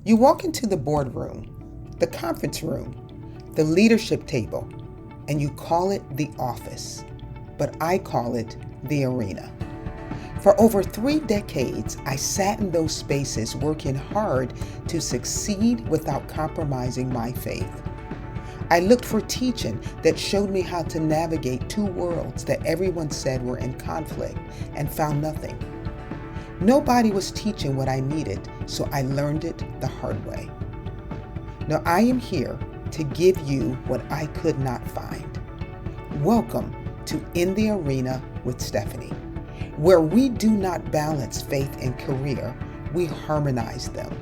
You walk into the boardroom, the conference room, the leadership table, and you call it the office, but I call it the arena. For over 3 decades, I sat in those spaces working hard to succeed without compromising my faith. I looked for teaching that showed me how to navigate 2 worlds that everyone said were in conflict and found nothing. Nobody was teaching what I needed, so I learned it the hard way. Now I am here to give you what I could not find. Welcome to In the Arena with Stephanie, where we do not balance faith and career, we harmonize them.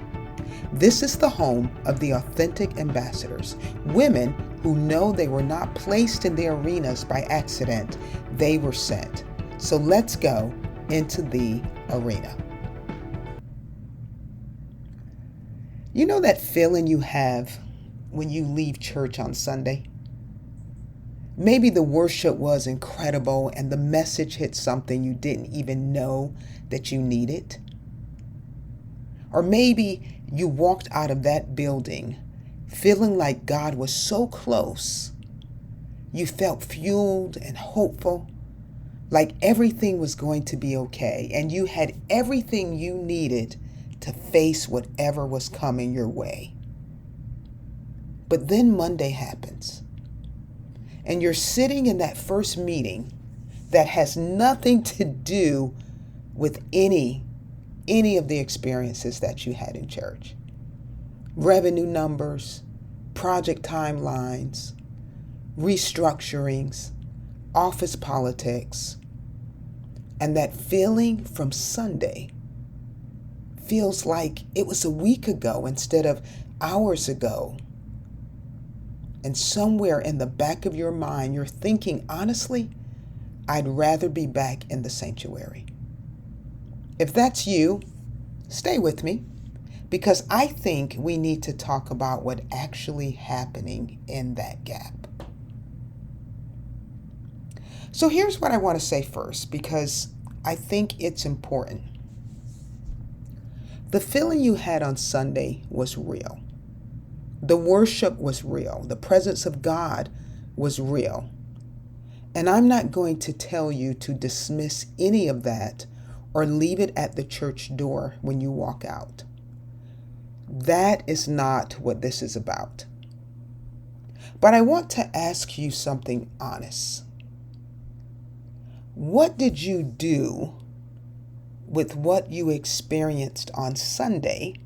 This is the home of the authentic ambassadors, women who know they were not placed in the arenas by accident, they were sent. So let's go into the arena. You know that feeling you have when you leave church on Sunday? Maybe the worship was incredible and the message hit something you didn't even know that you needed. Or maybe you walked out of that building feeling like God was so close. You felt fueled and hopeful, like everything was going to be okay, and you had everything you needed to face whatever was coming your way. But then Monday happens, and you're sitting in that first meeting that has nothing to do with any of the experiences that you had in church. Revenue numbers, project timelines, restructurings, office politics, and that feeling from Sunday feels like it was a week ago instead of hours ago. And somewhere in the back of your mind, you're thinking, honestly, I'd rather be back in the sanctuary. If that's you, stay with me, because I think we need to talk about what actually happening in that gap. So here's what I want to say first, because I think it's important. The feeling you had on Sunday was real. The worship was real. The presence of God was real. And I'm not going to tell you to dismiss any of that or leave it at the church door when you walk out. That is not what this is about. But I want to ask you something honest. What did you do with what you experienced on Sunday?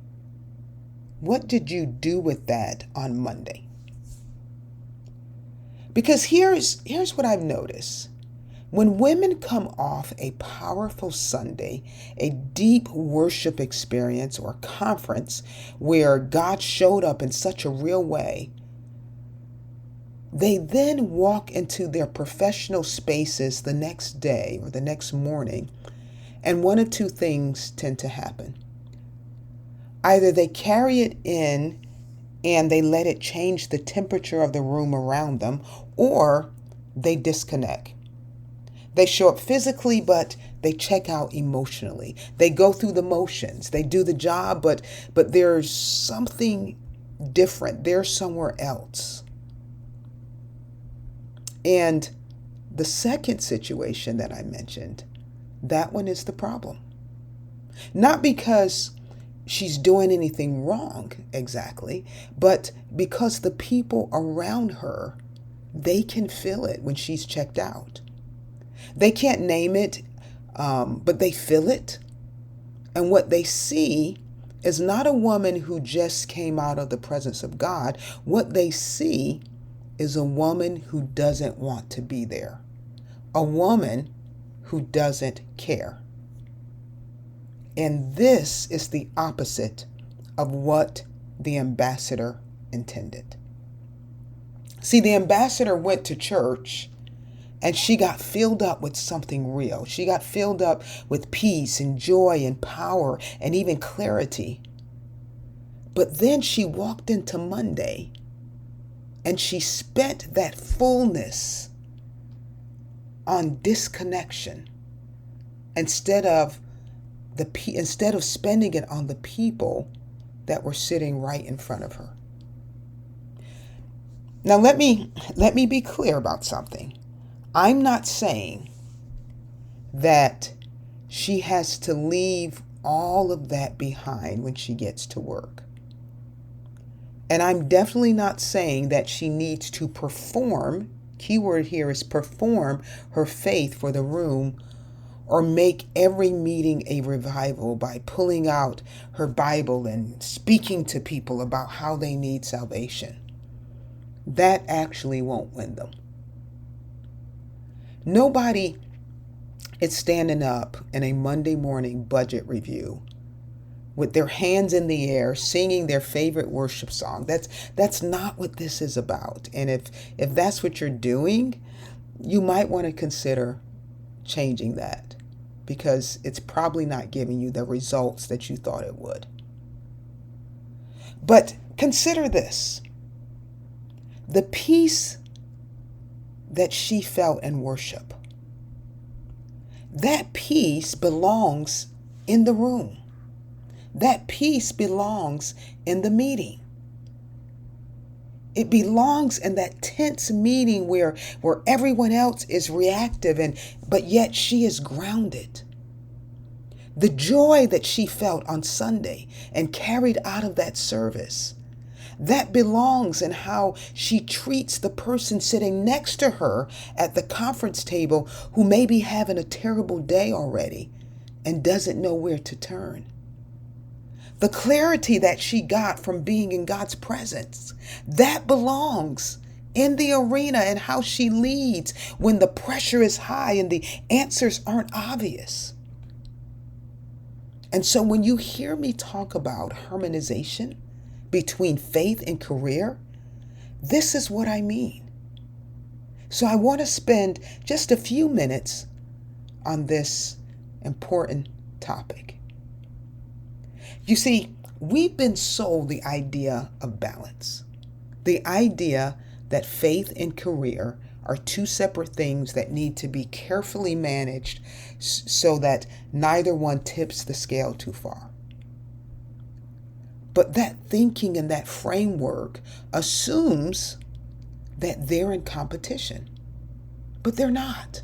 What did you do with that on Monday? Because here's what I've noticed. When women come off a powerful Sunday, a deep worship experience or conference where God showed up in such a real way, they then walk into their professional spaces the next day or the next morning, and one of 2 things tend to happen. Either they carry it in and they let it change the temperature of the room around them, or they disconnect. They show up physically, but they check out emotionally. They go through the motions. They do the job, but there's something different. They're somewhere else. And the second situation that I mentioned, that one is the problem. Not because she's doing anything wrong exactly, but because the people around her, they can feel it when she's checked out. They can't name it, but they feel it. And what they see is not a woman who just came out of the presence of God. What they see is a woman who doesn't want to be there. A woman who doesn't care. And this is the opposite of what the ambassador intended. See, the ambassador went to church and she got filled up with something real. She got filled up with peace and joy and power and even clarity. But then she walked into Monday and she spent that fullness on disconnection instead of spending it on the people that were sitting right in front of her. Now let me be clear about something. I'm not saying that she has to leave all of that behind when she gets to work. And I'm definitely not saying that she needs to perform, keyword here is perform, her faith for the room, or make every meeting a revival by pulling out her Bible and speaking to people about how they need salvation. That actually won't win them. Nobody is standing up in a Monday morning budget review with their hands in the air, singing their favorite worship song. That's not what this is about. And if that's what you're doing, you might want to consider changing that, because it's probably not giving you the results that you thought it would. But consider this. The peace that she felt in worship, that peace belongs in the room. That peace belongs in the meeting. It belongs in that tense meeting where everyone else is reactive, but yet she is grounded. The joy that she felt on Sunday and carried out of that service, that belongs in how she treats the person sitting next to her at the conference table who may be having a terrible day already and doesn't know where to turn. The clarity that she got from being in God's presence, that belongs in the arena and how she leads when the pressure is high and the answers aren't obvious. And so when you hear me talk about harmonization between faith and career, this is what I mean. So I want to spend just a few minutes on this important topic. You see, we've been sold the idea of balance, the idea that faith and career are two separate things that need to be carefully managed so that neither one tips the scale too far. But that thinking and that framework assumes that they're in competition, but they're not.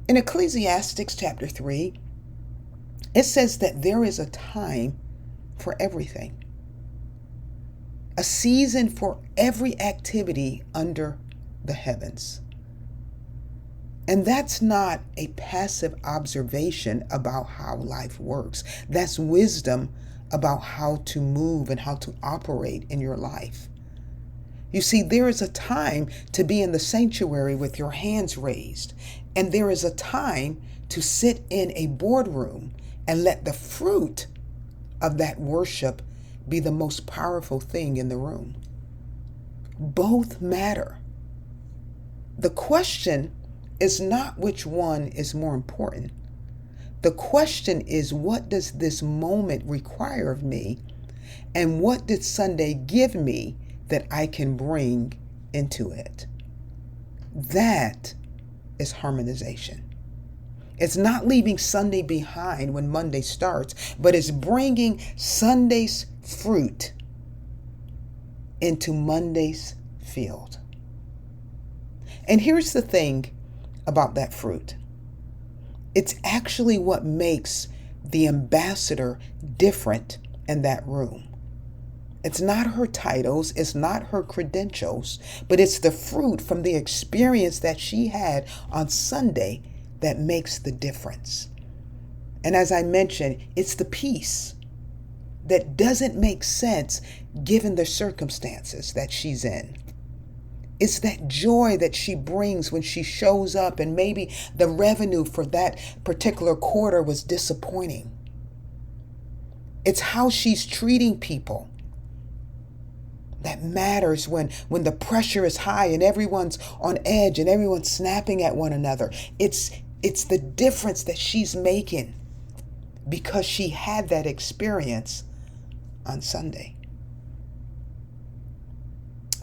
In Ecclesiastes chapter 3, it says that there is a time for everything, a season for every activity under the heavens. And that's not a passive observation about how life works. That's wisdom about how to move and how to operate in your life. You see, there is a time to be in the sanctuary with your hands raised, and there is a time to sit in a boardroom and let the fruit of that worship be the most powerful thing in the room. Both matter. The question is not which one is more important. The question is, what does this moment require of me? And what did Sunday give me that I can bring into it? That is harmonization. It's not leaving Sunday behind when Monday starts, but it's bringing Sunday's fruit into Monday's field. And here's the thing about that fruit. It's actually what makes the ambassador different in that room. It's not her titles, it's not her credentials, but it's the fruit from the experience that she had on Sunday that makes the difference. And as I mentioned, it's the peace that doesn't make sense given the circumstances that she's in. It's that joy that she brings when she shows up and maybe the revenue for that particular quarter was disappointing. It's how she's treating people that matters when the pressure is high and everyone's on edge and everyone's snapping at one another. It's the difference that she's making because she had that experience on Sunday.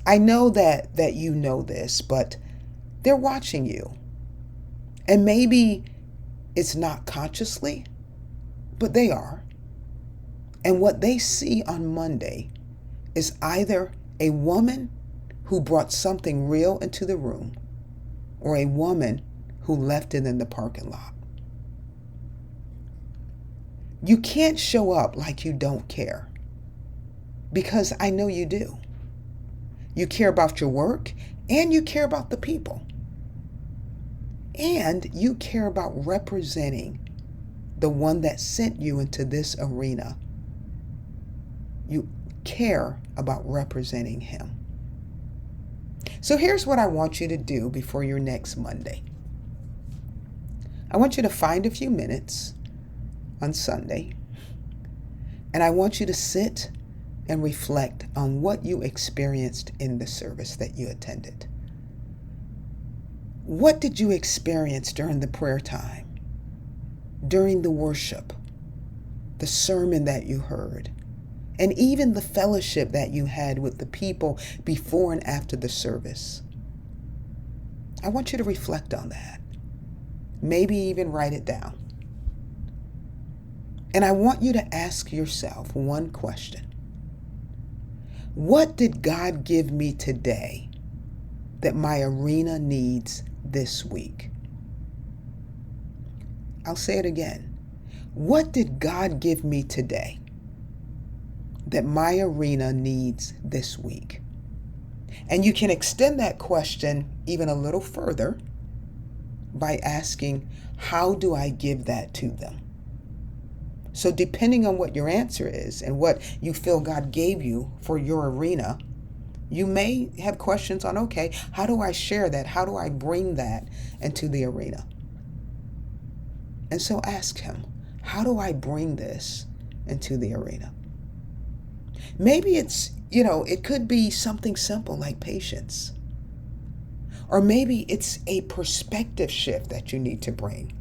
I know that you know this, but they're watching you. And maybe it's not consciously, but they are. And what they see on Monday is either a woman who brought something real into the room or a woman who left it in the parking lot. You can't show up like you don't care, because I know you do. You care about your work, and you care about the people. And you care about representing the one that sent you into this arena. You care about representing him. So here's what I want you to do before your next Monday. I want you to find a few minutes on Sunday, and I want you to sit and reflect on what you experienced in the service that you attended. What did you experience during the prayer time, during the worship, the sermon that you heard, and even the fellowship that you had with the people before and after the service? I want you to reflect on that. Maybe even write it down. And I want you to ask yourself one question. What did God give me today that my arena needs this week? I'll say it again. What did God give me today that my arena needs this week? And you can extend that question even a little further by asking, how do I give that to them? So depending on what your answer is and what you feel God gave you for your arena, you may have questions on, okay, how do I share that? How do I bring that into the arena? And so ask him, how do I bring this into the arena? Maybe it's, it could be something simple like patience. Or maybe it's a perspective shift that you need to bring.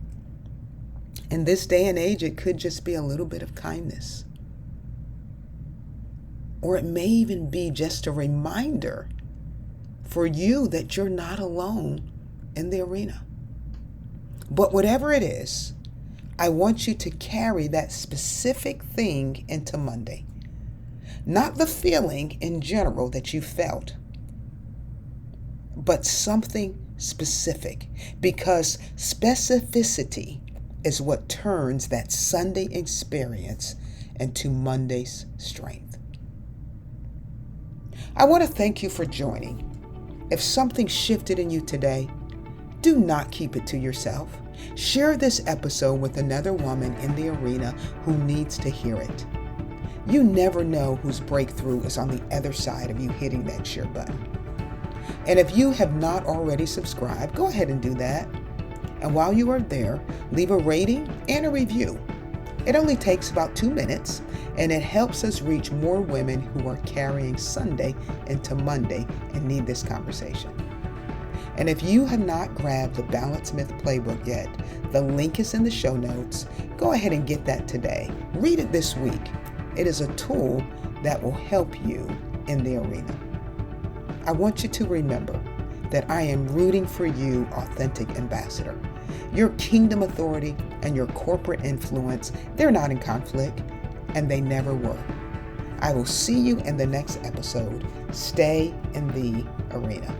In this day and age, it could just be a little bit of kindness. Or it may even be just a reminder for you that you're not alone in the arena. But whatever it is, I want you to carry that specific thing into Monday. Not the feeling in general that you felt, but something specific, because specificity is what turns that Sunday experience into Monday's strength. I want to thank you for joining. If something shifted in you today, do not keep it to yourself. Share this episode with another woman in the arena who needs to hear it. You never know whose breakthrough is on the other side of you hitting that share button. And if you have not already subscribed, go ahead and do that. And while you are there, leave a rating and a review. It only takes about 2 minutes, and it helps us reach more women who are carrying Sunday into Monday and need this conversation. And if you have not grabbed the Balanced Myth Playbook yet, the link is in the show notes. Go ahead and get that today. Read it this week. It is a tool that will help you in the arena. I want you to remember that I am rooting for you, authentic ambassador. Your kingdom authority and your corporate influence, they're not in conflict, and they never were. I will see you in the next episode. Stay in the arena.